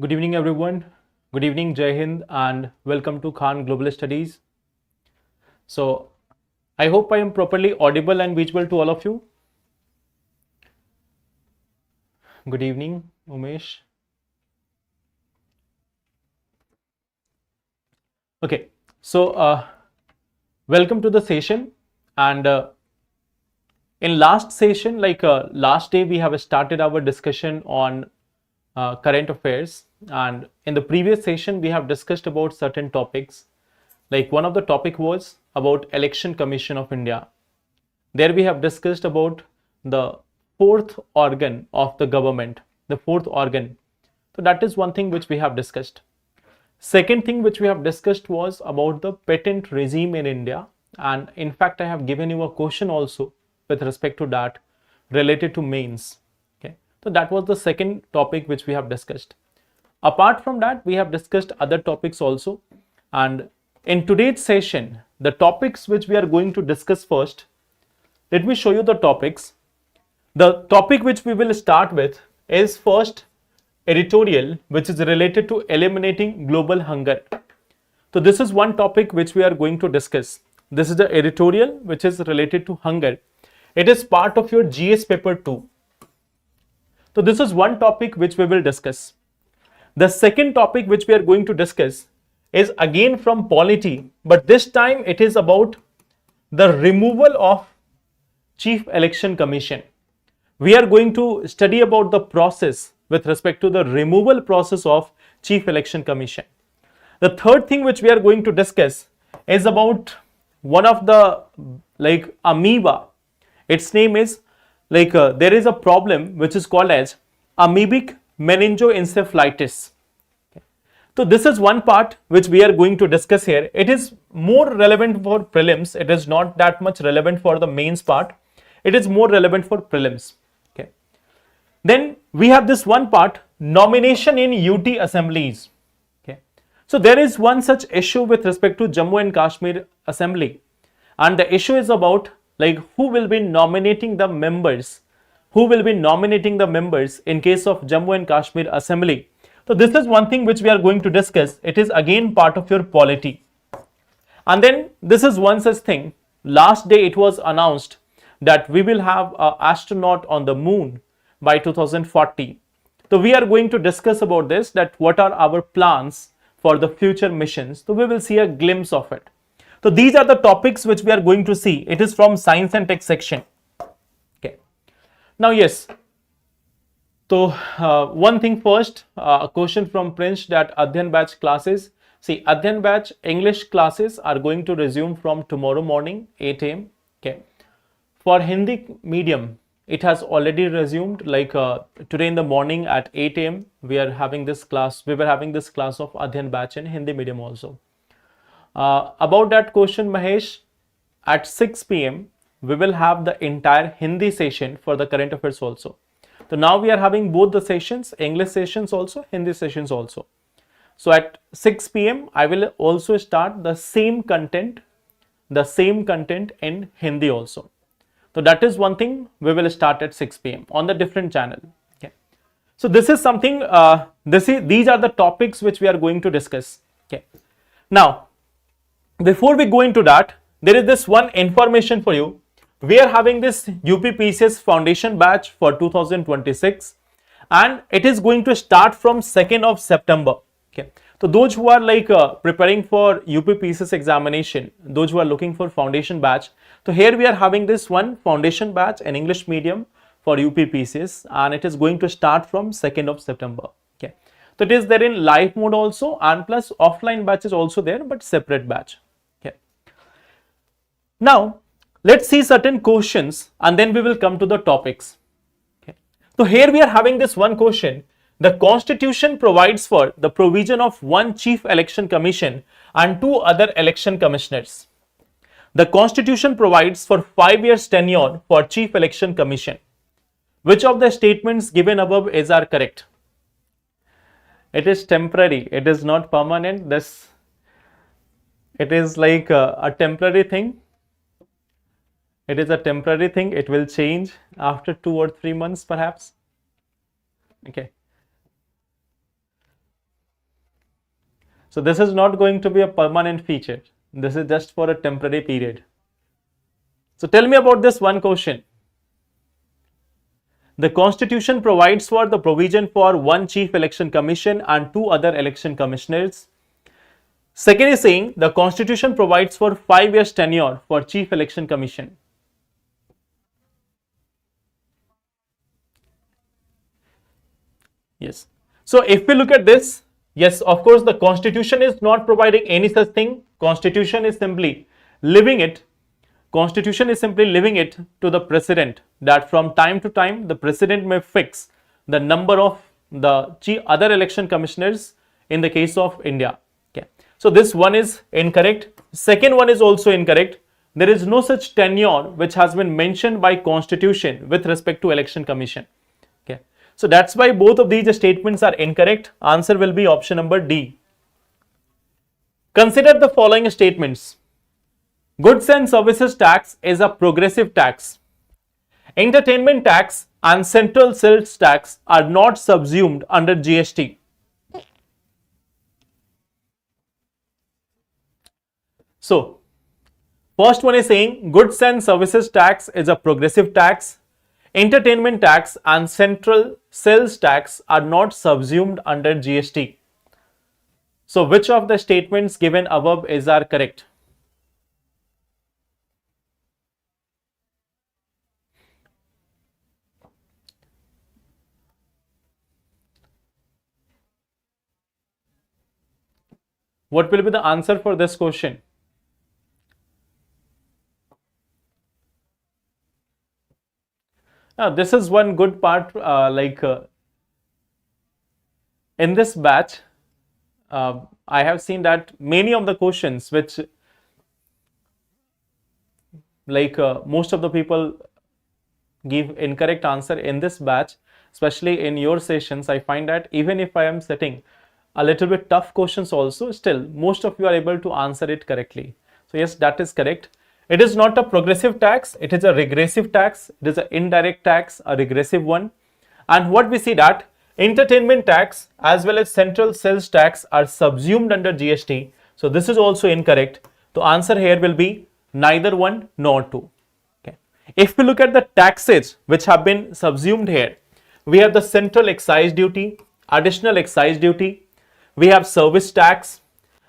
Good evening, everyone. Good evening, Jai Hind, and welcome to Khan Global Studies. So, I hope I am properly audible and visible to all of you. Good evening, Umesh. Okay, so welcome to the session. And in last session, last day, we have started our discussion on current affairs. And in the previous session, we have discussed about certain topics. Like one of the topic was about Election Commission of India. There we have discussed about the fourth organ of the government, the fourth organ. So that is one thing which we have discussed. Second thing which we have discussed was about the patent regime in India. And in fact, I have given you a question also with respect to that related to mains. Okay. So that was the second topic which we have discussed. Apart from that, we have discussed other topics also. And in today's session, the topics which we are going to discuss first, let me show you the topics. The topic which we will start with is first editorial, which is related to eliminating global hunger. So this is one topic which we are going to discuss. This is the editorial which is related to hunger. It is part of your GS paper 2. So this is one topic which we will discuss. The second topic which we are going to discuss is again from polity, but this time it is about the removal of Chief Election Commission. We are going to study about the process with respect to the removal process of Chief Election Commission. The third thing which we are going to discuss is about one of the amoeba. Its name is there is a problem which is called as amoebic meningoencephalitis. So this is one part which we are going to discuss here. It is more relevant for prelims. It is not that much relevant for the mains part. It is more relevant for prelims. Okay. Then we have this one part, nomination in UT assemblies. Okay. So there is one such issue with respect to Jammu and Kashmir assembly, and the issue is about who will be nominating the members. Who will be nominating the members in case of Jammu and Kashmir assembly? So this is one thing which we are going to discuss. It is again part of your polity. And then this is one such thing. Last day it was announced that we will have an astronaut on the moon by 2040. So we are going to discuss about this, that what are our plans for the future missions. So we will see a glimpse of it. So these are the topics which we are going to see. It is from science and tech section. Okay. Now yes. So one thing first, a question from Prince that Adhyan batch classes. See, Adhyan batch English classes are going to resume from tomorrow morning 8 a.m. Okay. For Hindi medium, it has already resumed. Today in the morning at 8 a.m. we are having this class. We were having this class of Adhyan batch in Hindi medium also. About that question, Mahesh, at 6 p.m. we will have the entire Hindi session for the current affairs also. So now we are having both the sessions, English sessions also, Hindi sessions also. So at 6 p.m. I will also start the same content in Hindi also. So that is one thing we will start at 6 p.m. on the different channel. Okay. So this is something, these are the topics which we are going to discuss. Okay. Now, before we go into that, there is this one information for you. We are having this UPPCS foundation batch for 2026 and it is going to start from 2nd of September. Okay. So those who are preparing for UPPCS examination, those who are looking for foundation batch, so here we are having this one foundation batch in English medium for UPPCS and it is going to start from 2nd of September. Okay. So it is there in live mode also, and plus offline batch is also there, but separate batch. Okay. Now, let's see certain questions and then we will come to the topics. Okay. So here we are having this one question. The Constitution provides for the provision of one Chief Election Commission and 2 other election commissioners. The Constitution provides for 5 years tenure for Chief Election Commission. Which of the statements given above are correct? It is temporary. It is not permanent. It is like a temporary thing. It is a temporary thing. It will change after 2 or 3 months perhaps. Okay. So this is not going to be a permanent feature. This is just for a temporary period. So tell me about this one question. The Constitution provides for the provision for one Chief Election Commission and two other election commissioners. Second is saying the Constitution provides for 5 years tenure for Chief Election Commission. Yes. So if we look at this, yes, of course, the Constitution is not providing any such thing. Constitution is simply leaving it. Constitution is simply leaving it to the president, that from time to time the president may fix the number of the other election commissioners in the case of India. Okay. So this one is incorrect. Second one is also incorrect. There is no such tenure which has been mentioned by Constitution with respect to election commission. Okay. So that's why both of these statements are incorrect. Answer will be option number D. Consider the following statements. Goods and services tax is a progressive tax. Entertainment tax and central sales tax are not subsumed under GST. So, first one is saying goods and services tax is a progressive tax. Entertainment tax and central sales tax are not subsumed under GST. So, which of the statements given above are correct? What will be the answer for this question? Now, this is one good part, in this batch, I have seen that many of the questions which most of the people give incorrect answer in this batch, especially in your sessions. I find that even if I am setting a little bit tough questions also, still most of you are able to answer it correctly. So yes, that is correct. It is not a progressive tax, it is a regressive tax. It is an indirect tax, a regressive one. And what we see that entertainment tax as well as central sales tax are subsumed under GST. So this is also incorrect. The answer here will be neither one nor two. Okay. If we look at the taxes which have been subsumed here, we have the central excise duty, additional excise duty, we have service tax,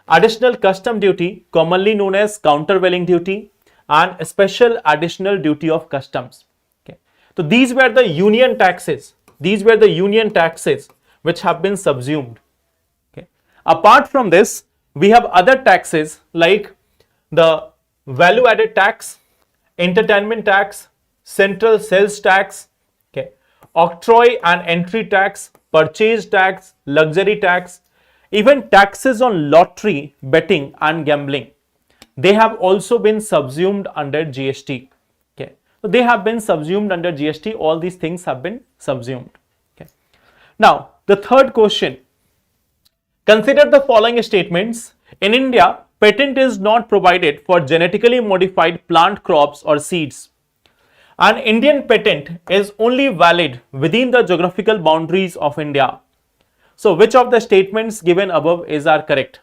additional custom duty, commonly known as countervailing duty, and a special additional duty of customs. Okay. So these were the union taxes. These were the union taxes which have been subsumed. Okay. Apart from this, we have other taxes like the value added tax, entertainment tax, central sales tax, okay, octroi and entry tax, purchase tax, luxury tax, even taxes on lottery, betting and gambling. They have also been subsumed under GST. Okay. So they have been subsumed under GST. All these things have been subsumed. Okay. Now, the third question. Consider the following statements. In India, patent is not provided for genetically modified plant crops or seeds. An Indian patent is only valid within the geographical boundaries of India. So, which of the statements given above are correct?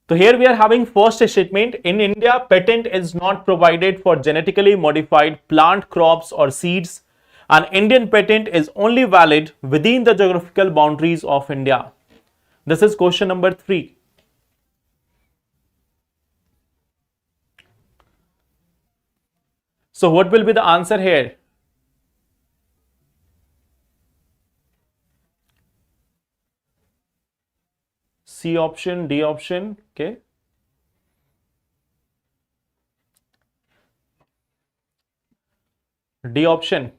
So, here we are having first statement. In India, patent is not provided for genetically modified plant crops or seeds. An Indian patent is only valid within the geographical boundaries of India. This is question number 3. So, what will be the answer here? C option, D option, okay. D option.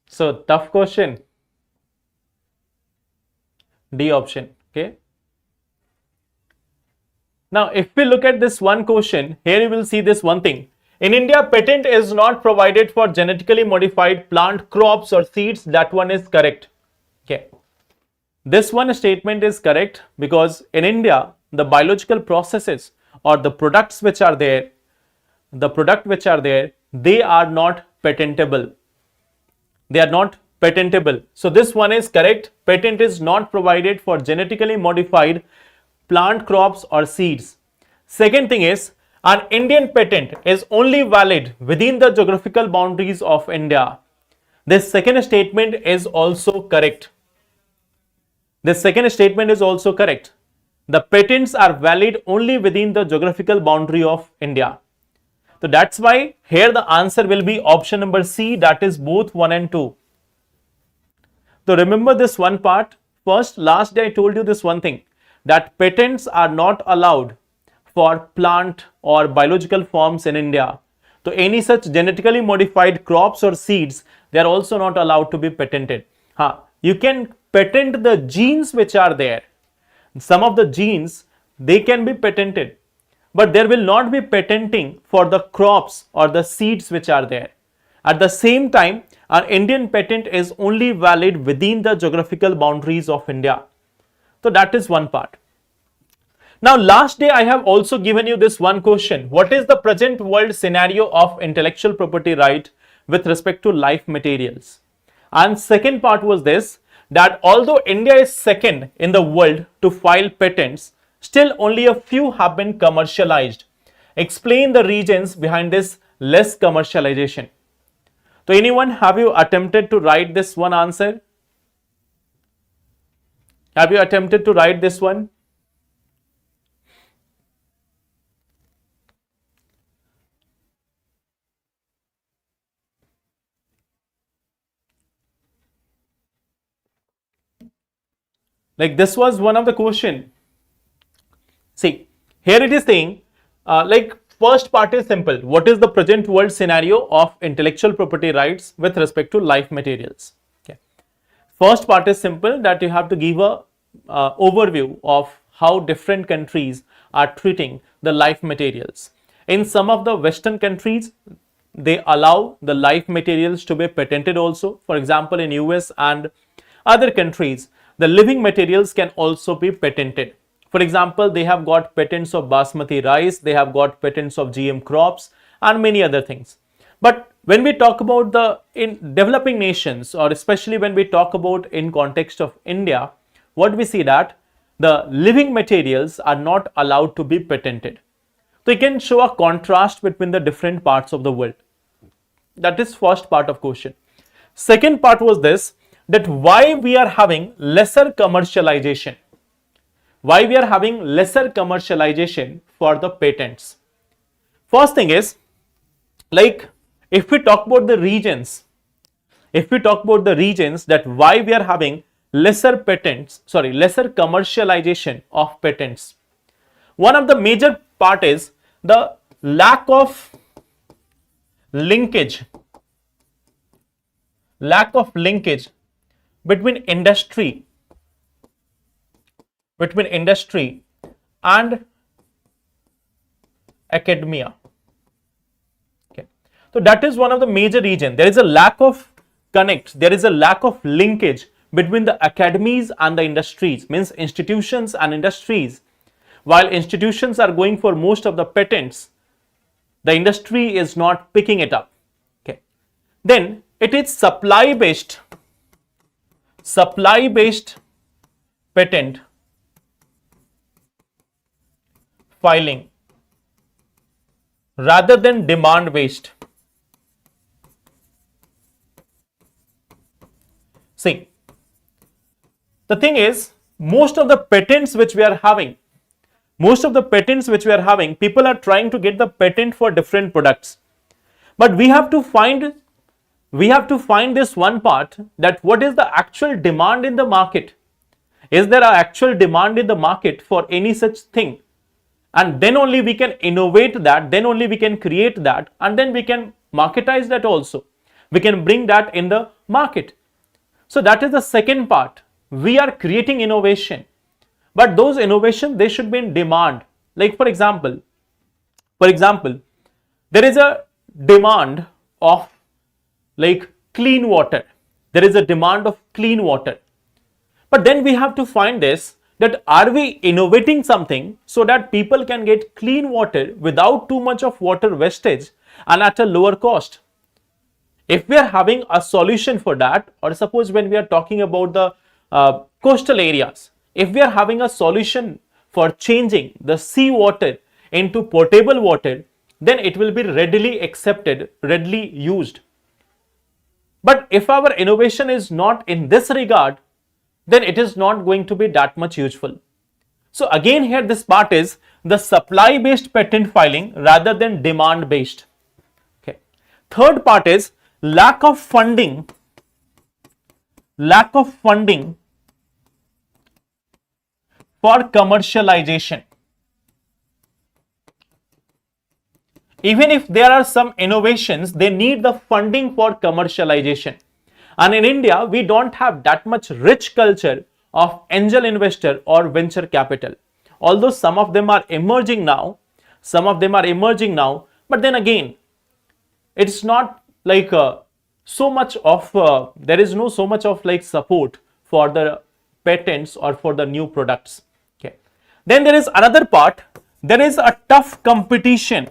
So, tough question. D option, okay. Now, if we look at this one question, here you will see this one thing. In India, patent is not provided for genetically modified plant crops or seeds. That one is correct. Okay. This one statement is correct because in India, the biological processes or the products which are there, they are not patentable. They are not patentable. So this one is correct. Patent is not provided for genetically modified plant crops or seeds. Second thing is, an Indian patent is only valid within the geographical boundaries of India. This second statement is also correct. This second statement is also correct. The patents are valid only within the geographical boundary of India. So that's why here the answer will be option number C, that is both 1 and 2. So remember this one part. First, last day I told you this one thing, that patents are not allowed for plant or biological forms in India. So any such genetically modified crops or seeds, they are also not allowed to be patented. You can patent the genes which are there. Some of the genes, they can be patented, but there will not be patenting for the crops or the seeds which are there. At the same time, an Indian patent is only valid within the geographical boundaries of India. So that is one part. Now last day I have also given you this one question. What is the present world scenario of intellectual property right with respect to life materials? And second part was this, that although India is second in the world to file patents, still only a few have been commercialized. Explain the reasons behind this less commercialization. So anyone, have you attempted to write this one answer? Have you attempted to write this one? Like this was one of the question. See, here it is saying, like first part is simple. What is the present world scenario of intellectual property rights with respect to life materials? Okay. First part is simple, that you have to give a overview of how different countries are treating the life materials. In some of the Western countries, they allow the life materials to be patented also. For example, in US and other countries, the living materials can also be patented. For example, they have got patents of basmati rice, they have got patents of GM crops and many other things. But when we talk about the in developing nations, or especially when we talk about in context of India, what we see that the living materials are not allowed to be patented. So you can show a contrast between the different parts of the world. That is first part of question. Second part was this, that why we are having lesser commercialization. Why we are having lesser commercialization for the patents. First thing is, like if we talk about the regions, that why we are having lesser commercialization of patents. One of the major part is the lack of linkage between industry and academia. Okay. So that is one of the major reasons. There is a lack of linkage between the academies and the industries, means institutions and industries. While institutions are going for most of the patents, the industry is not picking it up. Okay. Then it is supply based patent filing rather than demand based. See, the thing is, most of the patents which we are having, people are trying to get the patent for different products. But we have to find this one part, that what is the actual demand in the market. Is there an actual demand in the market for any such thing? And then only we can innovate that, then only we can create that, and then we can marketize that also. We can bring that in the market. So that is the second part. We are creating innovation, but those innovations, they should be in demand. Like for example, there is a demand of like clean water. There is a demand of clean water. But then we have to find this, that are we innovating something so that people can get clean water without too much of water wastage and at a lower cost. If we are having a solution for that, or suppose when we are talking about the coastal areas, if we are having a solution for changing the sea water into potable water, then it will be readily accepted, readily used. But if our innovation is not in this regard, then it is not going to be that much useful. So again here this part is the supply based patent filing rather than demand based. Okay. Third part is lack of funding for commercialization. Even if there are some innovations, they need the funding for commercialization. And in India, we don't have that much rich culture of angel investor or venture capital. Although some of them are emerging now, but then again, it's not like so much of, there is no so much of like support for the patents or for the new products. Okay. Then there is another part, there is a tough competition.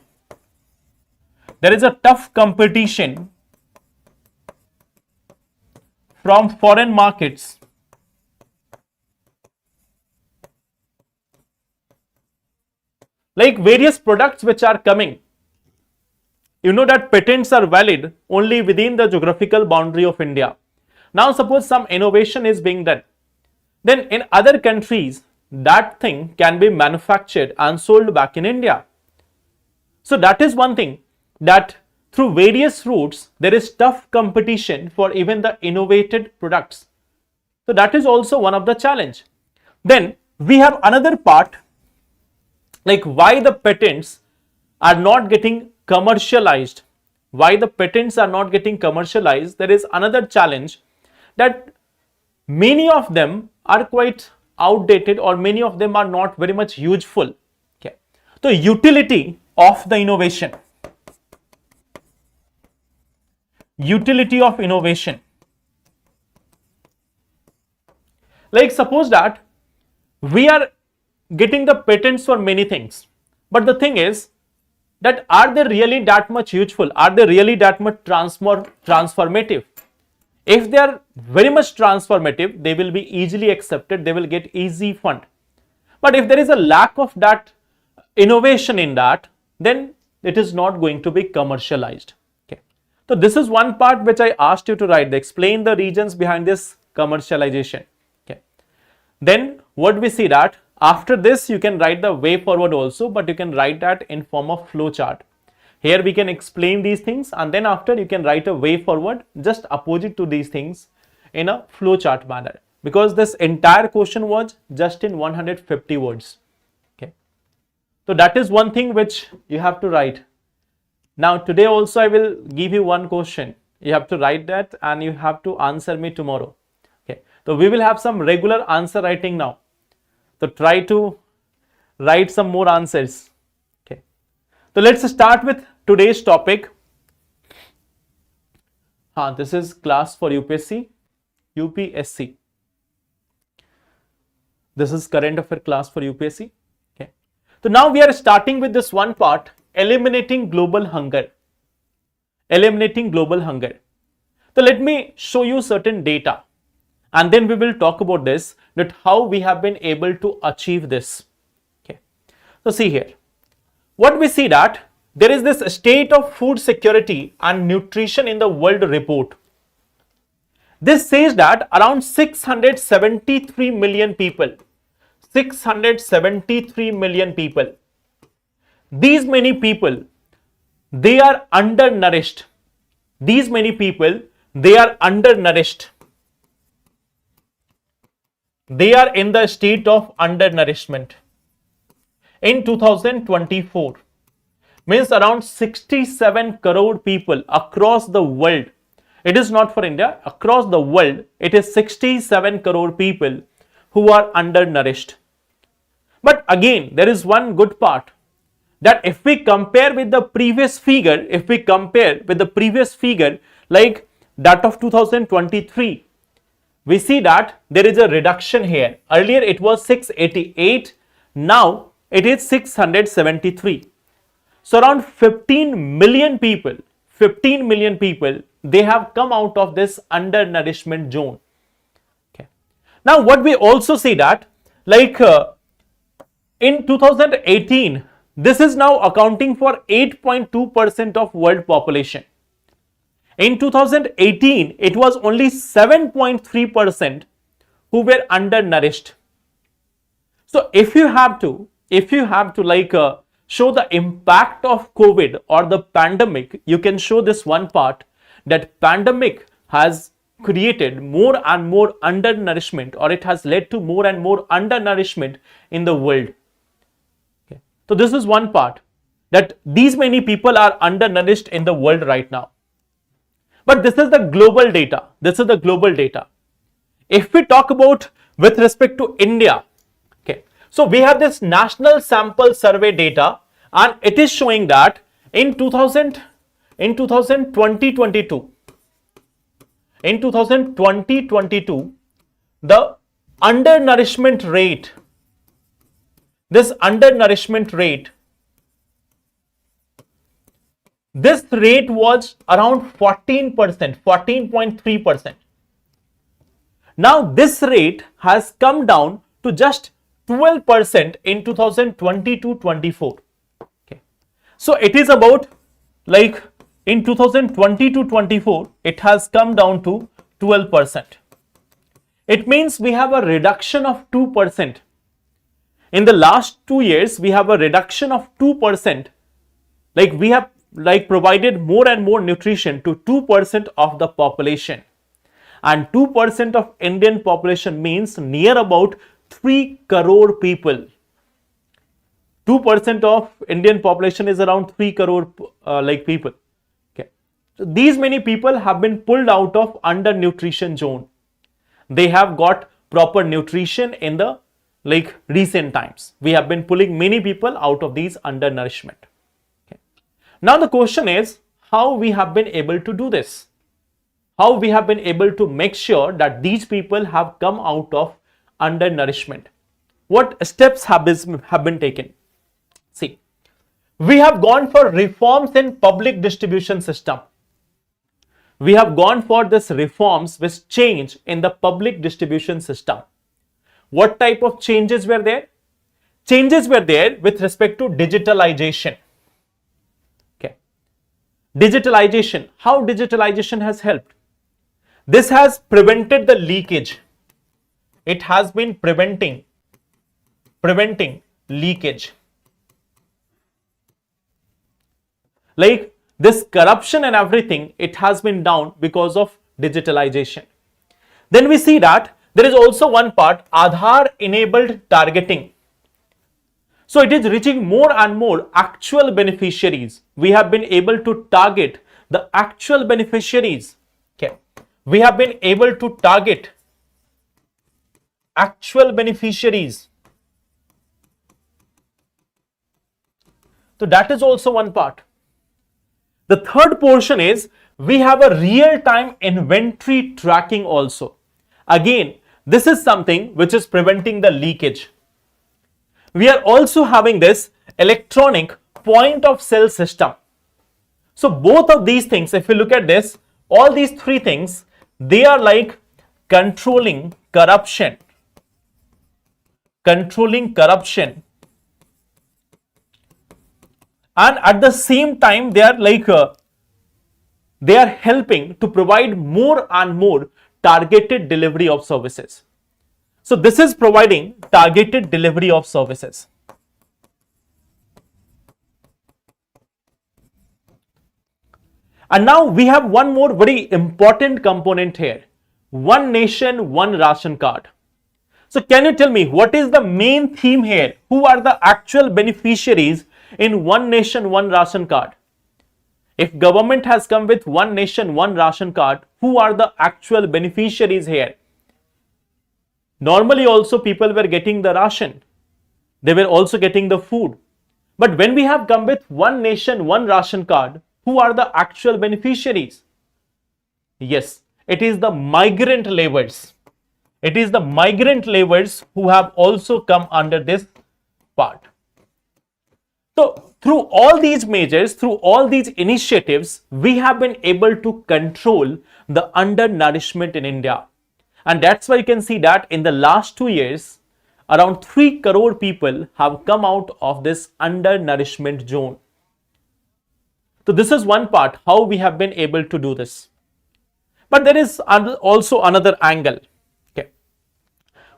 From foreign markets. Like various products which are coming. You know that patents are valid only within the geographical boundary of India. Now suppose some innovation is being done. Then in other countries, that thing can be manufactured and sold back in India. So that is one thing, that through various routes, there is tough competition for even the innovated products. So that is also one of the challenge. Then we have another part, like why the patents are not getting commercialized. There is another challenge, that many of them are quite outdated or many of them are not very much useful. Okay. So utility of the innovation. Like suppose that we are getting the patents for many things, but the thing is that are they really that much useful? Are they really that much transformative? If they are very much transformative, they will be easily accepted, they will get easy fund. But if there is a lack of that innovation in that, then it is not going to be commercialized. Okay. So this is one part which I asked you to write, explain the reasons behind this commercialization. Okay. Then what we see that after this you can write the way forward also, but you can write that in form of flow chart. Here we can explain these things and then after you can write a way forward just opposite to these things in a flow chart manner, because this entire question was just in 150 words. Okay. So that is one thing which you have to write. Now today also I will give you one question. You have to write that and you have to answer me tomorrow. Okay. So we will have some regular answer writing now. So try to write some more answers. Okay. So let's start with today's topic. This is class for UPSC. This is current affair class for UPSC. Okay. So now we are starting with this one part, eliminating global hunger. So let me show you certain data and then we will talk about this, that how we have been able to achieve this. Okay. So see here, what we see that there is this state of food security and nutrition in the world report. This says that around 673 million people, these many people, they are undernourished. They are in the state of undernourishment. In 2024, means around 67 crore people across the world. It is not for India, across the world, it is 67 crore people who are undernourished. But again, there is one good part, that if we compare with the previous figure, like that of 2023, we see that there is a reduction here. Earlier it was 688, now it is 673. So around 15 million people, they have come out of this undernourishment zone. Okay. Now what we also see that, like in 2018, this is now accounting for 8.2% of world population. In 2018, it was only 7.3% who were undernourished. So if you have to like show the impact of COVID or the pandemic, you can show this one part, that pandemic has created more and more undernourishment, or it has led to more and more undernourishment in the world. Okay. So this is one part, that these many people are undernourished in the world right now. But this is the global data. If we talk about with respect to India, okay, so we have this national sample survey data, and it is showing that in 2022, the undernourishment rate, this rate was around 14%, 14.3%. Now this rate has come down to just 12% in 2022-24. Okay. So it is about, like, in 2022-24, it has come down to 12%. It means we have a reduction of 2%. In the last 2 years, we have a reduction of 2%. Like, we have provided more and more nutrition to 2% of the population, and 2% of Indian population means near about 3 crore people. 2% of Indian population is around 3 crore people. Okay, so these many people have been pulled out of undernutrition zone. They have got proper nutrition in the recent times. We have been pulling many people out of these undernourishment. Now the question is, how we have been able to do this? How we have been able to make sure that these people have come out of undernourishment? What steps have been taken? See, we have gone for reforms in public distribution system. We have gone for this reforms with change in the public distribution system. What type of changes were there? Changes were there with respect to digitalization. Digitalization. How digitalization has helped? This has prevented the leakage. It has been preventing leakage. Like this corruption and everything, it has been down because of digitalization. Then we see that there is also one part, Aadhaar enabled targeting. So it is reaching more and more actual beneficiaries. We have been able to target the actual beneficiaries. Okay. We have been able to target actual beneficiaries. So that is also one part. The third portion is we have a real-time inventory tracking also. Again, this is something which is preventing the leakage. We are also having this electronic point of sale system. So both of these things, if you look at this, all these three things, they are like controlling corruption. And at the same time, they are they are helping to provide more and more targeted delivery of services. So this is providing targeted delivery of services. And now we have one more very important component here. One nation, one ration card. So can you tell me what is the main theme here? Who are the actual beneficiaries in one nation, one ration card? If government has come with one nation, one ration card, who are the actual beneficiaries here? Normally also people were getting the ration. They were also getting the food. But when we have come with one nation, one ration card, who are the actual beneficiaries? Yes, it is the migrant laborers. It is the migrant laborers who have also come under this part. So through all these measures, through all these initiatives, we have been able to control the undernourishment in India. And that's why you can see that in the last 2 years, around 3 crore people have come out of this undernourishment zone. So this is one part, how we have been able to do this. But there is also another angle. Okay.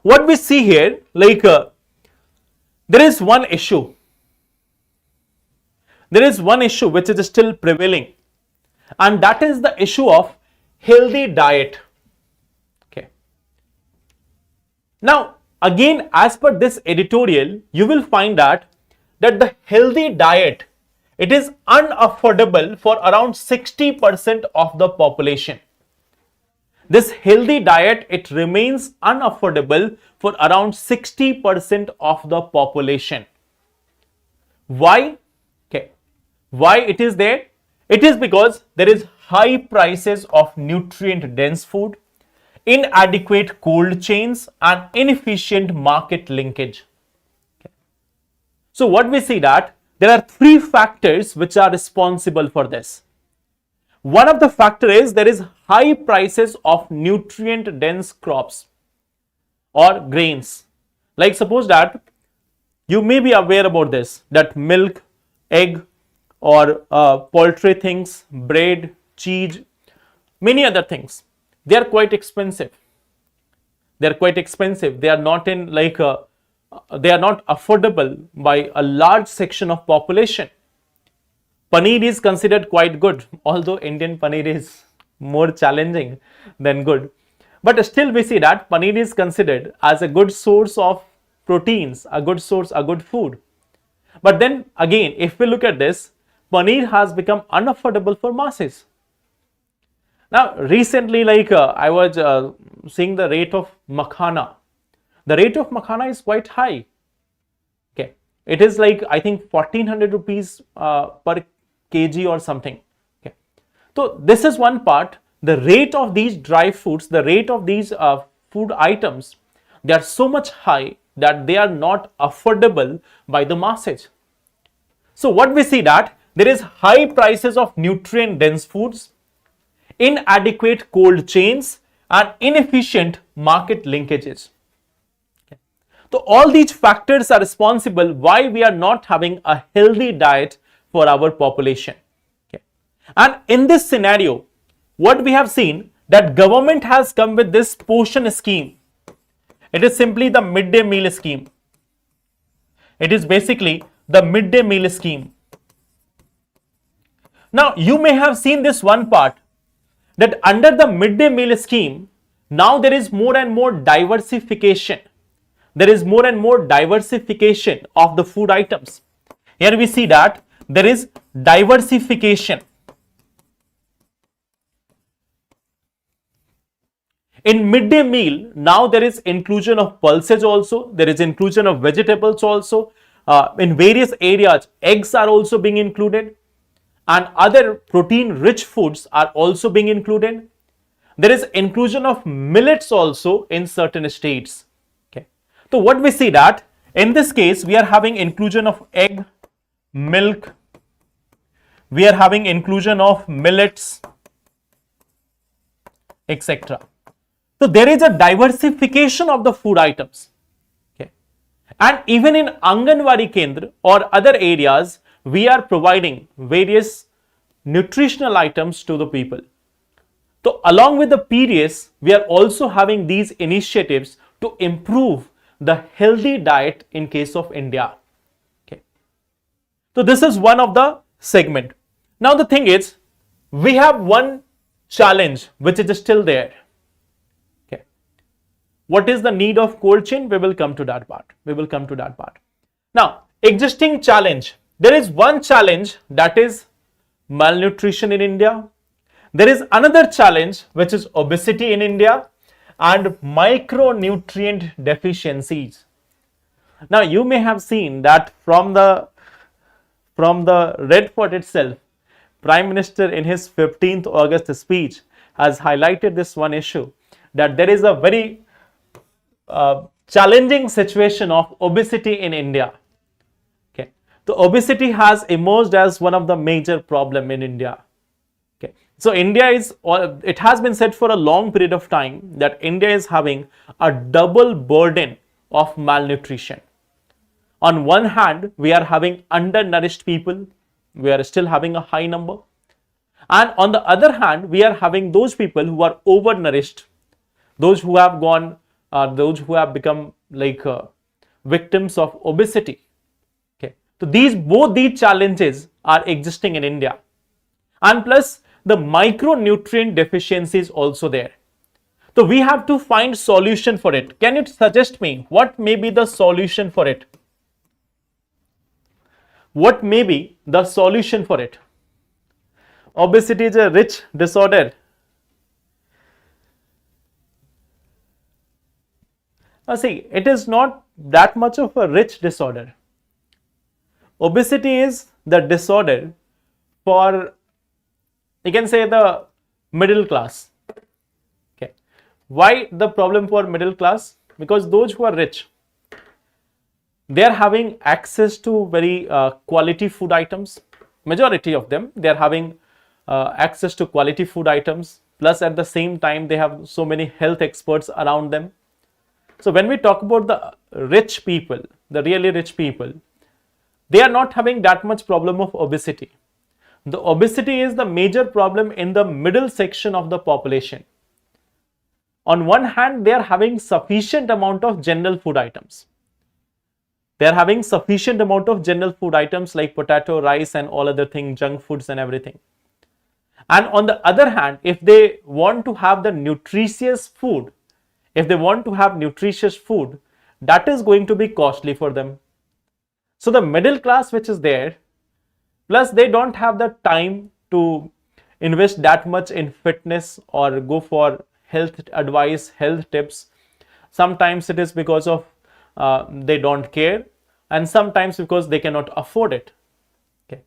What we see here, like there is one issue. There is one issue which is still prevailing, and that is the issue of healthy diet. Okay. Now, again, as per this editorial, you will find that the healthy diet, it is unaffordable for around 60% of the population. This healthy diet, it remains unaffordable for around 60% of the population. Why? Okay. Why it is there? It is because there is high prices of nutrient dense food, inadequate cold chains, and inefficient market linkage. Okay. So what we see that there are 3 factors which are responsible for this. One of the factor is there is high prices of nutrient dense crops or grains. Like suppose that you may be aware about this, that milk, egg, or poultry things, bread, cheese, many other things, they are quite expensive. They are quite expensive. They are not in like they are not affordable by a large section of population. Paneer is considered quite good, although Indian paneer is more challenging than good. But still we see that paneer is considered as a good source of proteins, a good source, a good food. But then again, if we look at this, paneer has become unaffordable for masses. Now recently, like I was seeing the rate of makhana. The rate of makhana is quite high. Okay, it is like I think 1400 rupees per kg or something. Okay, so this is one part. The rate of these dry foods, the rate of these food items, they are so much high that they are not affordable by the masses. So what we see that there is high prices of nutrient dense foods, inadequate cold chains, and inefficient market linkages. Okay. So all these factors are responsible why we are not having a healthy diet for our population. Okay. And in this scenario, what we have seen that government has come with this portion scheme. It is simply the midday meal scheme. It is basically the midday meal scheme. Now you may have seen this one part, that under the midday meal scheme, now there is more and more diversification. There is more and more diversification of the food items. Here we see that there is diversification. In midday meal, now there is inclusion of pulses also, there is inclusion of vegetables also. In various areas, eggs are also being included, and other protein rich foods are also being included. There is inclusion of millets also in certain states. Okay. So what we see that in this case, we are having inclusion of egg, milk, we are having inclusion of millets, etc. So there is a diversification of the food items. Okay. And even in Anganwadi Kendra or other areas, we are providing various nutritional items to the people. So along with the PDS, we are also having these initiatives to improve the healthy diet in case of India. Okay. So this is one of the segment. Now the thing is, we have one challenge which is still there. Okay. What is the need of cold chain? We will come to that part. We will come to that part. Now, existing challenge. There is one challenge, that is malnutrition in India. There is another challenge which is obesity in India and micronutrient deficiencies. Now you may have seen that from the Red Fort itself, Prime Minister in his 15th August speech has highlighted this one issue, that there is a very challenging situation of obesity in India. Okay, the obesity has emerged as one of the major problem in India. Okay, so India is, it has been said for a long period of time that India is having a double burden of malnutrition. On one hand, we are having undernourished people, we are still having a high number. And on the other hand, we are having those people who are overnourished, those who have gone, those who have become like victims of obesity. Okay, so both these challenges are existing in India, and plus the micronutrient deficiency is also there. So we have to find solution for it. Can you suggest me what may be the solution for it? What may be the solution for it? Obesity is a rich disorder. See, it is not that much of a rich disorder. Obesity is the disorder for, you can say, the middle class. Okay. Why the problem for middle class? Because those who are rich, they are having access to very quality food items. Majority of them, they are having access to quality food items. Plus at the same time, they have so many health experts around them. So when we talk about the rich people, the really rich people, they are not having that much problem of obesity. The obesity is the major problem in the middle section of the population. On one hand, they are having sufficient amount of general food items. They are having sufficient amount of general food items like potato, rice and all other things, junk foods and everything. And on the other hand, if they want to have the nutritious food, that is going to be costly for them. So the middle class which is there, plus they don't have the time to invest that much in fitness or go for health advice, health tips. Sometimes it is because of they don't care, and sometimes because they cannot afford it. Okay.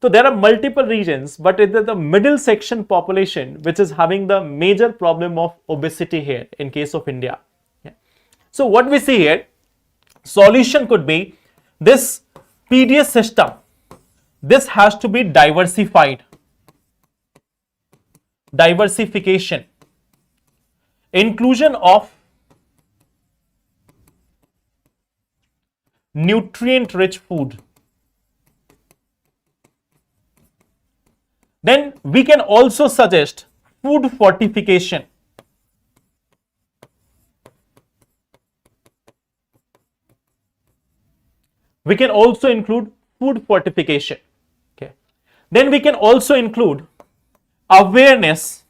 So there are multiple reasons, but it is the middle section population which is having the major problem of obesity here in case of India. Yeah. So what we see here, solution could be this PDS system. This has to be diversified. Diversification. Inclusion of nutrient rich food. Then we can also suggest food fortification. We can also include food fortification. Okay. Then we can also include awareness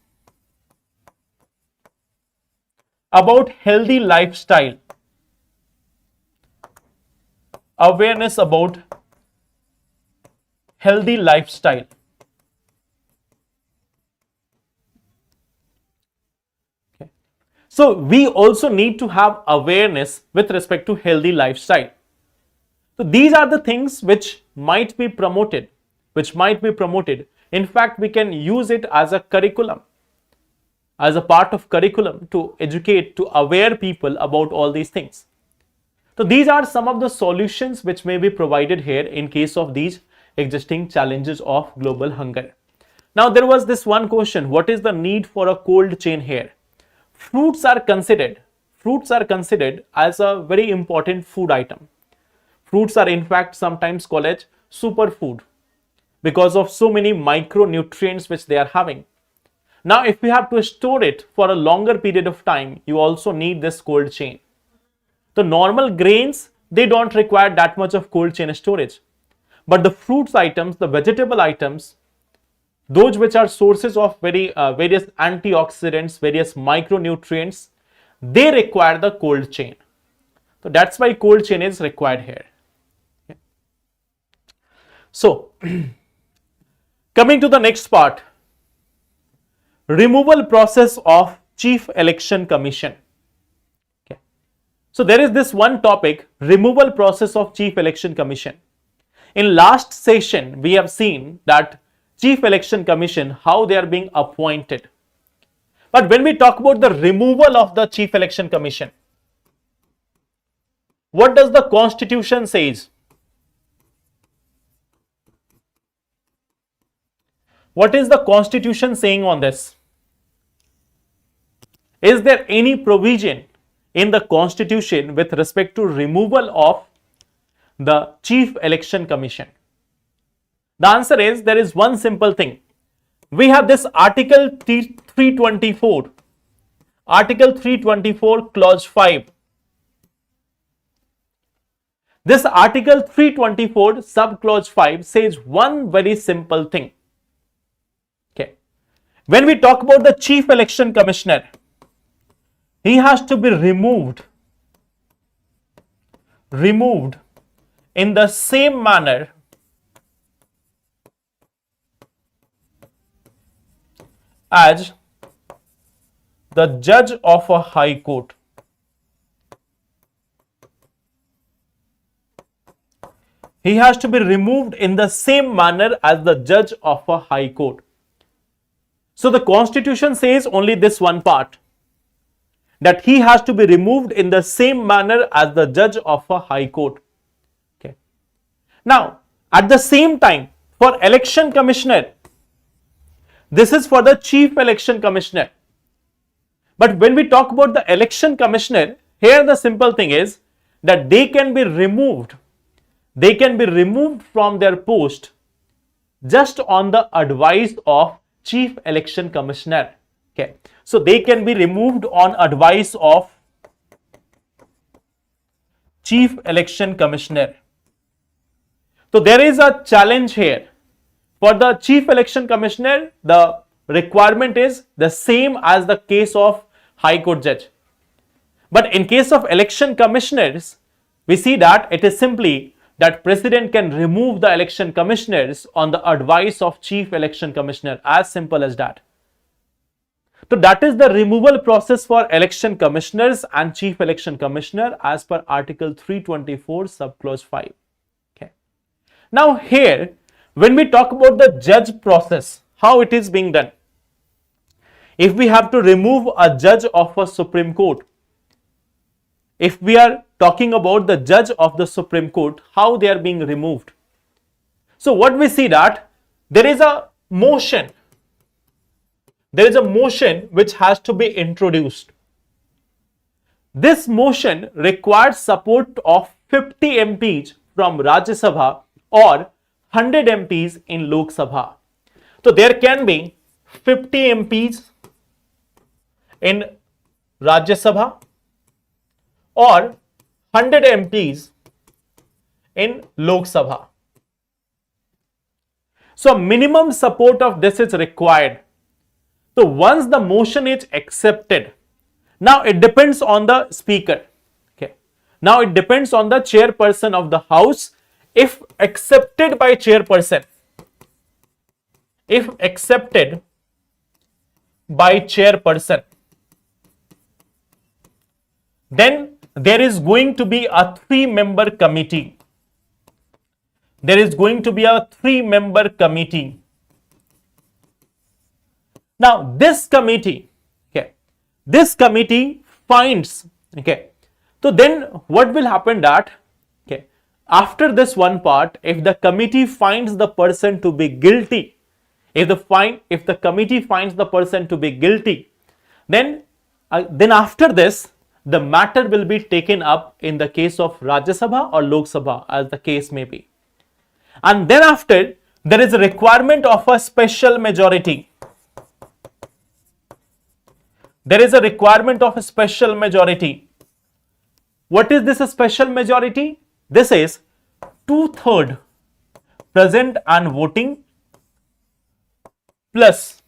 about healthy lifestyle. Awareness about healthy lifestyle. Okay. So we also need to have awareness with respect to healthy lifestyle. So these are the things which might be promoted, In fact, we can use it as a curriculum, as a part of curriculum to educate, to aware people about all these things. So these are some of the solutions which may be provided here in case of these existing challenges of global hunger. Now there was this one question, what is the need for a cold chain here? Fruits are considered as a very important food item. Fruits are in fact sometimes called as superfood because of so many micronutrients which they are having. Now if we have to store it for a longer period of time, you also need this cold chain. The normal grains, they don't require that much of cold chain storage. But the fruits items, the vegetable items, those which are sources of various antioxidants, various micronutrients, they require the cold chain. So that's why cold chain is required here. Okay. So, coming to the next part, removal process of Chief Election Commission. Okay. So there is this one topic, removal process of Chief Election Commission. In last session, we have seen that Chief Election Commission, how they are being appointed. But when we talk about the removal of the Chief Election Commission, What does the constitution says? What is the constitution saying on this? Is there any provision in the constitution with respect to removal of the Chief Election Commission? The answer is there is one simple thing. We have this Article 324. Article 324 Clause 5. This Article 324 Subclause 5 says one very simple thing. Okay. When we talk about the Chief Election Commissioner, he has to be removed in the same manner as the judge of a high court. He has to be removed in the same manner as the judge of a high court. So the constitution says only this one part, that he has to be removed in the same manner as the judge of a high court. Okay. Now, at the same time, for election commissioner, this is for the Chief Election Commissioner. But when we talk about the election commissioner, here the simple thing is that they can be removed. They can be removed from their post just on the advice of Chief Election Commissioner. Okay. So they can be removed on advice of Chief Election Commissioner. So there is a challenge here. For the Chief Election Commissioner, the requirement is the same as the case of High Court judge. But in case of election commissioners, we see that it is simply that President can remove the election commissioners on the advice of Chief Election Commissioner, as simple as that. So that is the removal process for election commissioners and Chief Election Commissioner as per Article 324 Subclause 5. Okay. Now here, when we talk about the judge process, how it is being done. If we have to remove a judge of a Supreme Court, if we are talking about the judge of the Supreme Court, how they are being removed. So what we see that there is a motion. There is a motion which has to be introduced. This motion requires support of 50 MPs from Rajya Sabha or 100 MPs in Lok Sabha. So there can be 50 MPs in Rajya Sabha or 100 MPs in Lok Sabha. So minimum support of this is required. So once the motion is accepted, now it depends on the speaker. Okay. Now it depends on the chairperson of the house. If accepted by chairperson, then there is going to be a 3-member committee. There is going to be a 3-member committee. Now this committee, finds, so then what will happen that, after this one part, if the committee finds the person to be guilty, if the committee finds the person to be guilty, then after this, the matter will be taken up in the case of Rajya Sabha or Lok Sabha, as the case may be. And then after, there is a requirement of a special majority. There is a requirement of a special majority. What is this special majority? This is 2/3 present and voting, plus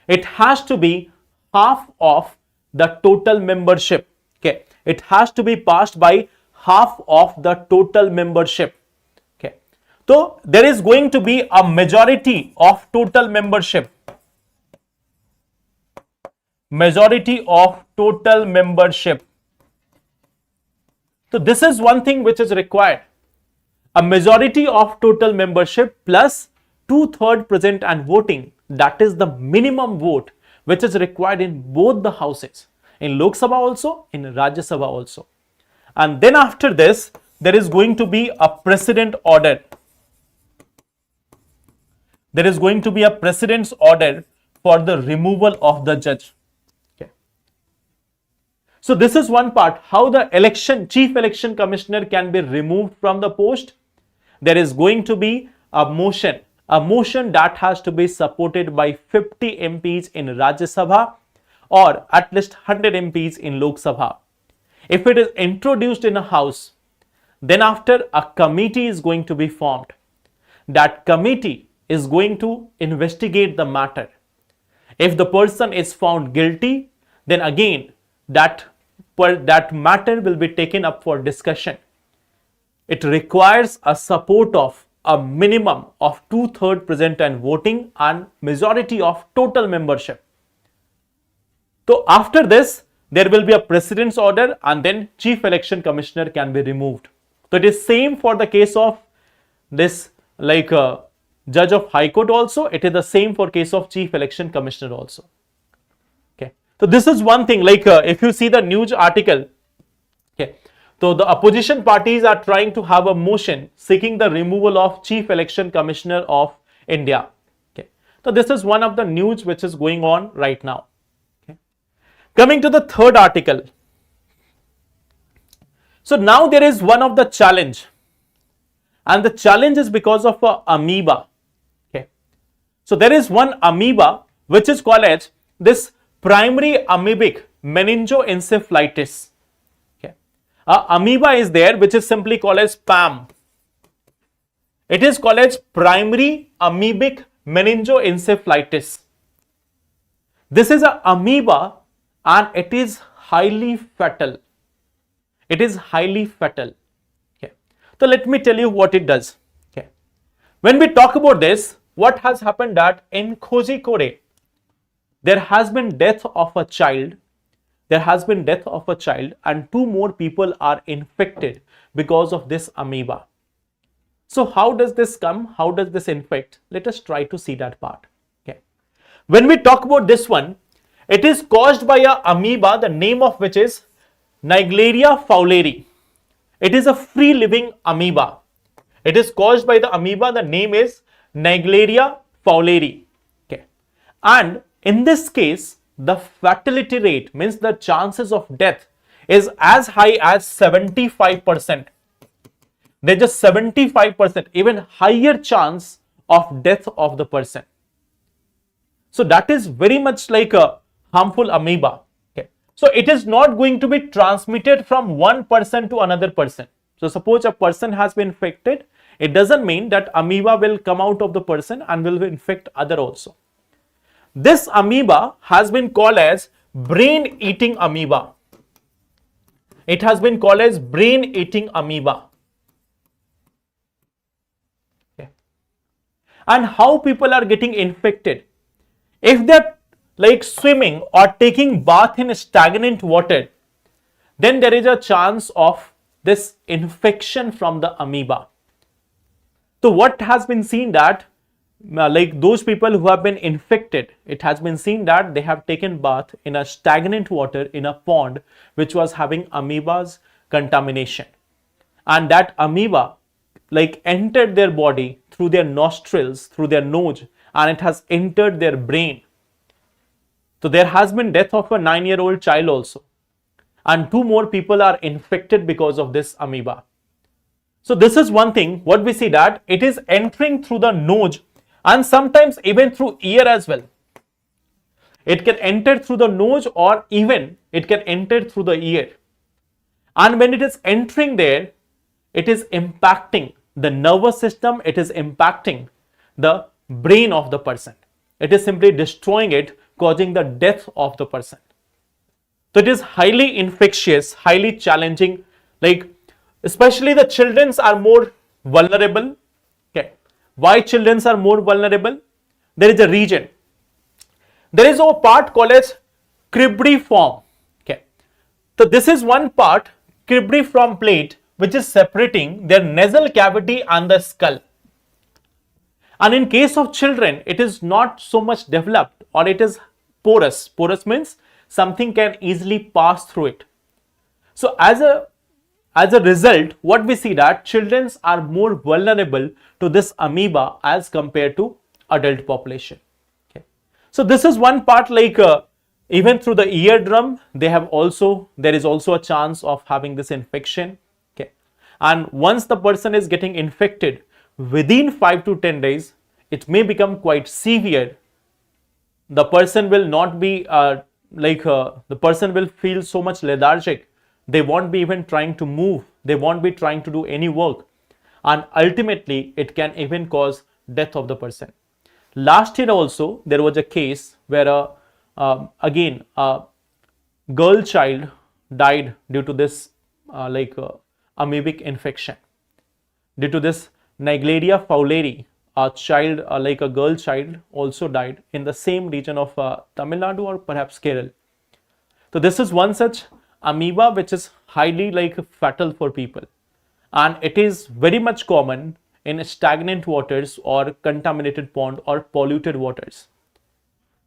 it has to be half of the total membership. Okay, it has to be passed by half of the total membership. Okay, so there is going to be a majority of total membership. Majority of total membership. So this is one thing which is required. A majority of total membership plus 2/3 present and voting. That is the minimum vote which is required in both the houses, in Lok Sabha also, in Rajya Sabha also. and then after this there is going to be a precedent order. There is going to be a precedence order for the removal of the judge. Okay. So this is one part, how the chief election commissioner can be removed from the post. There is going to be a motion that has to be supported by 50 MPs in Rajya Sabha or at least 100 MPs in Lok Sabha. If it is introduced in a house, then after a committee is going to be formed. That committee is going to investigate the matter. If the person is found guilty, then again that matter will be taken up for discussion. It requires a support of a minimum of 2/3 present and voting and majority of total membership. So after this, there will be a precedence order and then chief election commissioner can be removed. So it is same for the case of this judge of High Court also. It is the same for case of chief election commissioner also. Okay. So this is one thing, if you see the news article, okay. So the opposition parties are trying to have a motion seeking the removal of chief election commissioner of India. Okay. So this is one of the news which is going on right now. Okay. Coming to the third article. So now there is one of the challenge, and the challenge is because of a amoeba. Okay. So there is one amoeba which is called as this primary amoebic meningoencephalitis. Okay. Amoeba is there which is simply called as PAM. It is called as primary amoebic meningoencephalitis. This is an amoeba and it is highly fatal. It is highly fatal. Okay. So let me tell you what it does. Okay. When we talk about this, what has happened that in Kozhikode, there has been death of a child. There has been death of a child and 2 more people are infected because of this amoeba. So how does this come? How does this infect? Let us try to see that part. Okay. When we talk about this one, it is caused by a amoeba, the name of which is Naegleria fowleri. It is a free living amoeba. It is caused by the amoeba, the name is Naegleria fowleri. Okay. And in this case, the fatality rate, means the chances of death, is as high as 75%. There's just 75%, even higher chance of death of the person. So that is very much like a harmful amoeba. So it is not going to be transmitted from one person to another person. So suppose a person has been infected, it doesn't mean that amoeba will come out of the person and will infect other also. This amoeba has been called as brain eating amoeba. It has been called as brain eating amoeba. Okay. And how people are getting infected? If they're swimming or taking bath in stagnant water, then there is a chance of this infection from the amoeba. So what has been seen that those people who have been infected, it has been seen that they have taken bath in a stagnant water in a pond which was having amoeba's contamination, and that amoeba entered their body through their nostrils, through their nose, and it has entered their brain. So there has been death of a 9-year-old child also, and 2 more people are infected because of this amoeba. So this is one thing what we see, that it is entering through the nose and sometimes even through ear as well. It can enter through the nose or even it can enter through the ear. And when it is entering there, it is impacting the nervous system, it is impacting the brain of the person. It is simply destroying it, causing the death of the person. So it is highly infectious, highly challenging, especially the children are more vulnerable. Okay. Why children are more vulnerable? There is a region. There is a part called as cribriform. Okay. So this is one part, cribriform plate, which is separating their nasal cavity and the skull. And in case of children, it is not so much developed, or it is porous. Porous means something can easily pass through it. So as as a result, what we see that children are more vulnerable to this amoeba as compared to adult population. Okay. So this is one part, like even through the eardrum, there is also a chance of having this infection. Okay. And once the person is getting infected, within 5 to 10 days, it may become quite severe. The person will not be the person will feel so much lethargic. They won't be even trying to move. They won't be trying to do any work. And ultimately, it can even cause death of the person. Last year also, there was a case where again, a girl child died due to this amoebic infection. Due to this Naegleria fowleri, a child, like a girl child, also died in the same region of Tamil Nadu or perhaps Kerala. So this is one such amoeba which is highly fatal for people, and it is very much common in stagnant waters or contaminated pond or polluted waters.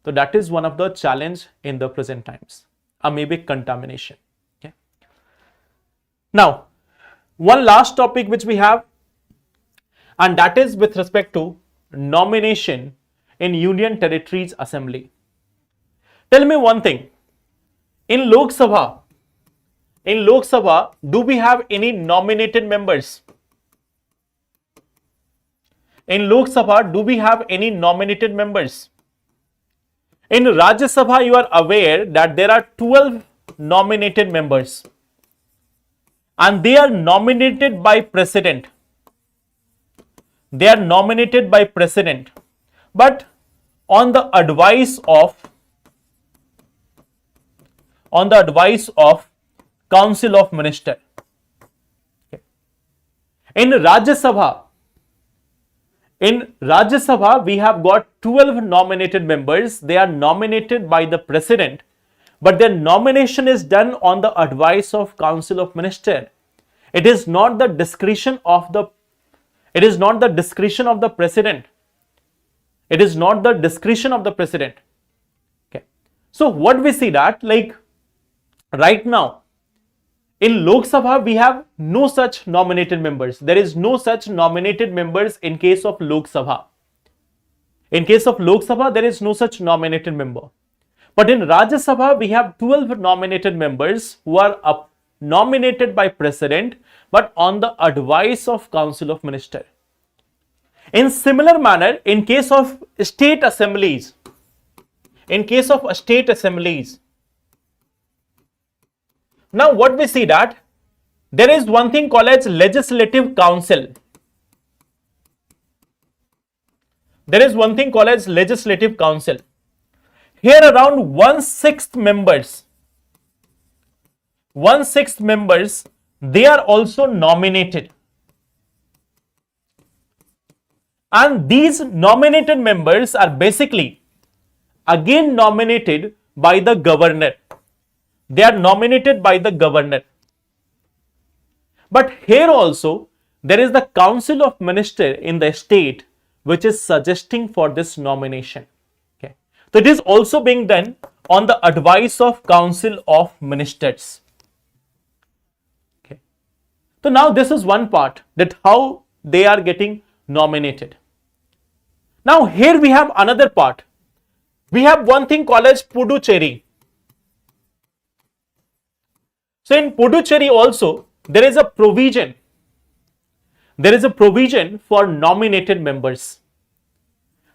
So that is one of the challenge in the present times, amoebic contamination. Okay. Now, one last topic which we have, and that is with respect to nomination in Union Territories Assembly. Tell me one thing, in Lok Sabha, do we have any nominated members? In Lok Sabha, do we have any nominated members? In Rajya Sabha, you are aware that there are 12 nominated members, and they are nominated by President. They are nominated by President, but on the advice of Council of Ministers. Okay. In Rajya Sabha, we have got 12 nominated members. They are nominated by the President, but their nomination is done on the advice of Council of Ministers. It is not the discretion of the President. It is not the discretion of the President. Okay. So what we see that, like right now, in Lok Sabha, we have no such nominated members. There is no such nominated members in case of Lok Sabha. In case of Lok Sabha, there is no such nominated member. But in Rajya Sabha, we have 12 nominated members who are nominated by President, but on the advice of Council of Ministers. In similar manner, in case of state assemblies, now what we see that there is one thing called as Legislative Council. There is one thing called as Legislative Council. Here around 1/6 members, they are also nominated. And these nominated members are basically again nominated by the governor. They are nominated by the governor. But here also, there is the Council of Ministers in the state which is suggesting for this nomination. Okay. So it is also being done on the advice of Council of Ministers. Okay. So now this is one part, that how they are getting nominated. Now here we have another part. We have one thing called as Puducherry. So in Puducherry also, there is a provision. There is a provision for nominated members.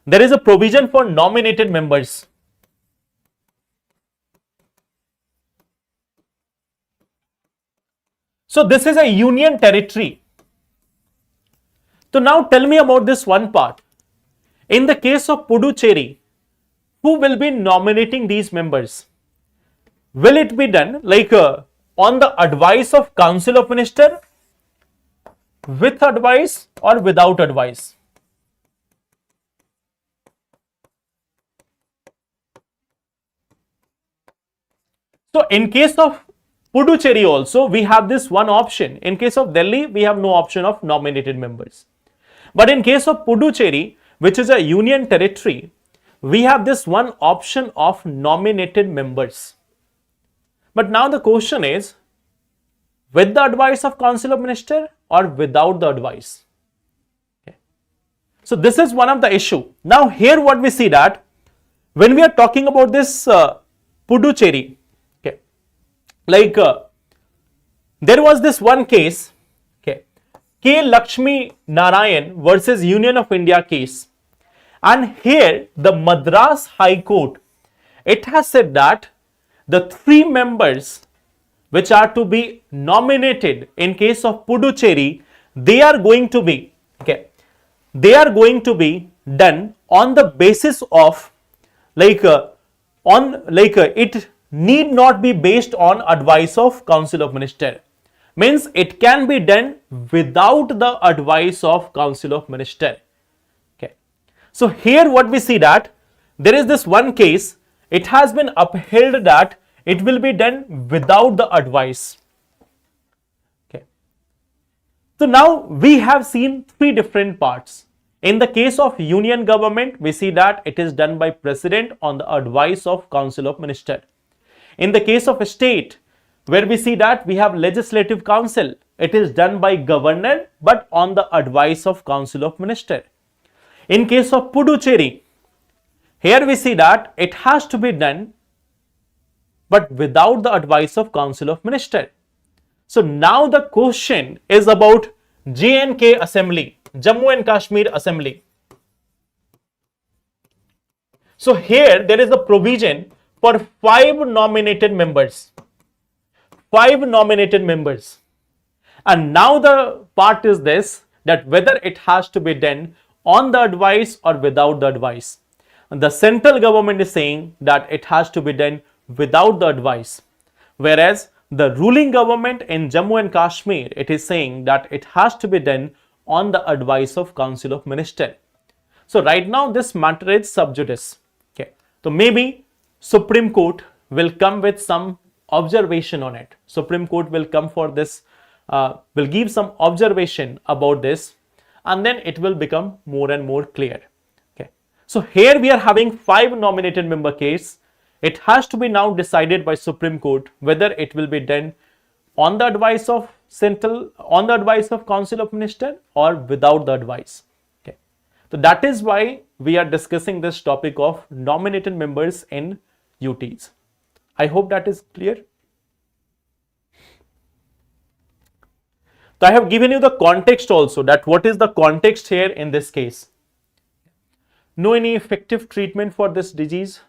There is a provision for nominated members. So this is a union territory. So now tell me about this one part. In the case of Puducherry, who will be nominating these members? Will it be done like on the advice of Council of Ministers, with advice or without advice? So in case of Puducherry also, we have this one option. In case of Delhi, we have no option of nominated members. But in case of Puducherry, which is a union territory, we have this one option of nominated members. But now the question is, with the advice of Council of Minister or without the advice. Okay. So this is one of the issue. Now here what we see that when we are talking about this Puducherry, okay, like there was this one case, okay, K. Lakshmi Narayan versus Union of India case, and here the Madras High Court, it has said that the 3 members which are to be nominated in case of Puducherry, they are going to be, okay, they are going to be done on the basis of it need not be based on advice of Council of Minister. Means it can be done without the advice of Council of Minister. Okay. So here what we see that there is this one case, it has been upheld that it will be done without the advice. Okay. So now we have seen 3 different parts. In the case of union government, we see that it is done by president on the advice of Council of Minister. In the case of a state, where we see that we have legislative council, it is done by governor but on the advice of Council of Minister. In case of Puducherry, here we see that it has to be done but without the advice of Council of Minister. So now the question is about J&K Assembly, Jammu and Kashmir Assembly. So here there is a provision for 5 nominated members. 5 nominated members. And now the part is this, that whether it has to be done on the advice or without the advice. And the central government is saying that it has to be done without the advice. Whereas the ruling government in Jammu and Kashmir, it is saying that it has to be done on the advice of Council of Minister. So right now this matter is sub judice. Okay. So maybe Supreme Court will come with some observation on it. Supreme Court will come for this, will give some observation about this, and then it will become more and more clear. Okay. So here we are having 5 nominated member case. It has to be now decided by Supreme Court whether it will be done on the advice of central, on the advice of Council of Minister or without the advice. Okay. So that is why we are discussing this topic of nominated members in UTs. I hope that is clear. So I have given you the context also, that what is the context here in this case. No any effective treatment for this disease.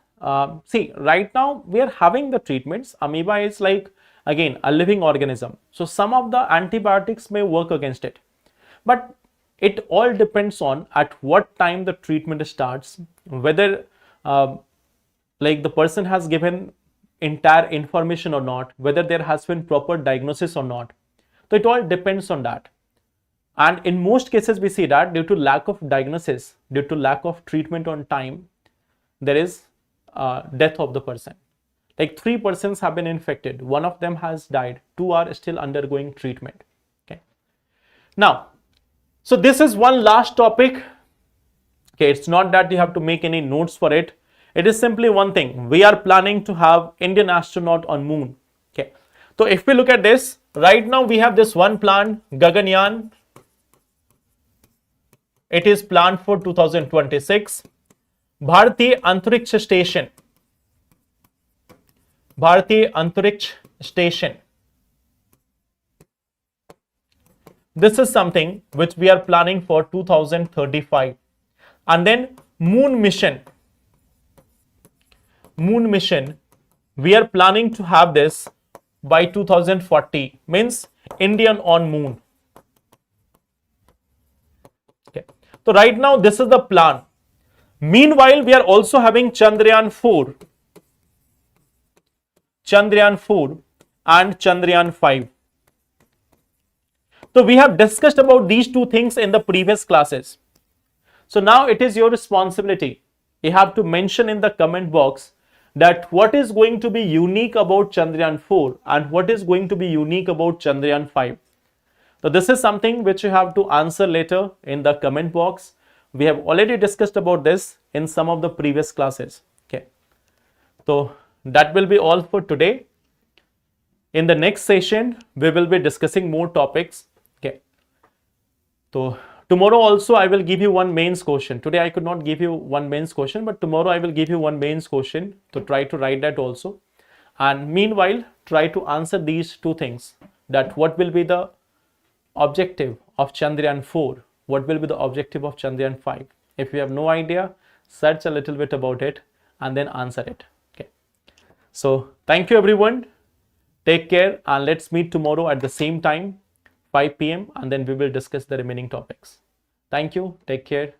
See, right now we are having the treatments. Amoeba is like, again, a living organism. So some of the antibiotics may work against it. But it all depends on at what time the treatment starts, whether like the person has given entire information or not, whether there has been proper diagnosis or not. So it all depends on that. And in most cases we see that due to lack of diagnosis, due to lack of treatment on time, there is death of the person. Like 3 persons have been infected, 1 of them has died, 2 are still undergoing treatment. Okay. Now, so this is one last topic. Okay, it's not that you have to make any notes for it. It is simply one thing. We are planning to have Indian astronaut on moon. Okay. So if we look at this, right now we have this one plan, Gaganyaan. It is planned for 2026. Bharatiya Antariksh Station. Bharatiya Antariksh Station. This is something which we are planning for 2035. And then moon mission. Moon mission, we are planning to have this by 2040, means Indian on moon. Okay. So right now this is the plan. Meanwhile, we are also having Chandrayaan 4. Chandrayaan 4 and Chandrayaan 5. So we have discussed about these 2 things in the previous classes. So now it is your responsibility. You have to mention in the comment box that what is going to be unique about Chandrayaan 4 and what is going to be unique about Chandrayaan 5. So this is something which you have to answer later in the comment box. We have already discussed about this in some of the previous classes. Okay. So that will be all for today. In the next session, we will be discussing more topics. Okay. So tomorrow also I will give you one mains question. Today I could not give you one mains question, but tomorrow I will give you one mains question. So try to write that also. And meanwhile, try to answer these two things, that what will be the objective of Chandrayaan 4, what will be the objective of Chandrayaan 5. If you have no idea, search a little bit about it and then answer it. Okay. So thank you everyone. Take care and let's meet tomorrow at the same time, 5 p.m. and then we will discuss the remaining topics. Thank you. Take care.